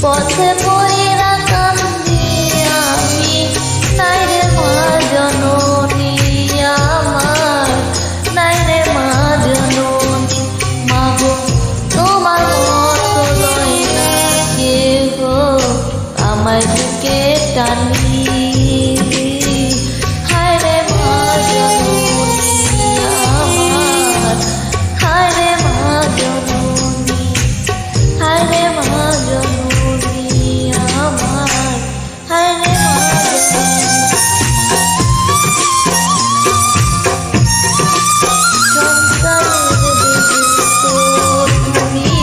পথে পড়িরা কান্দি আমি, নাই রে মা জননী আমার, নাই রে মা জননী। মাগো তোমার মতো লয় না কেহ আমায় বুকে টানি।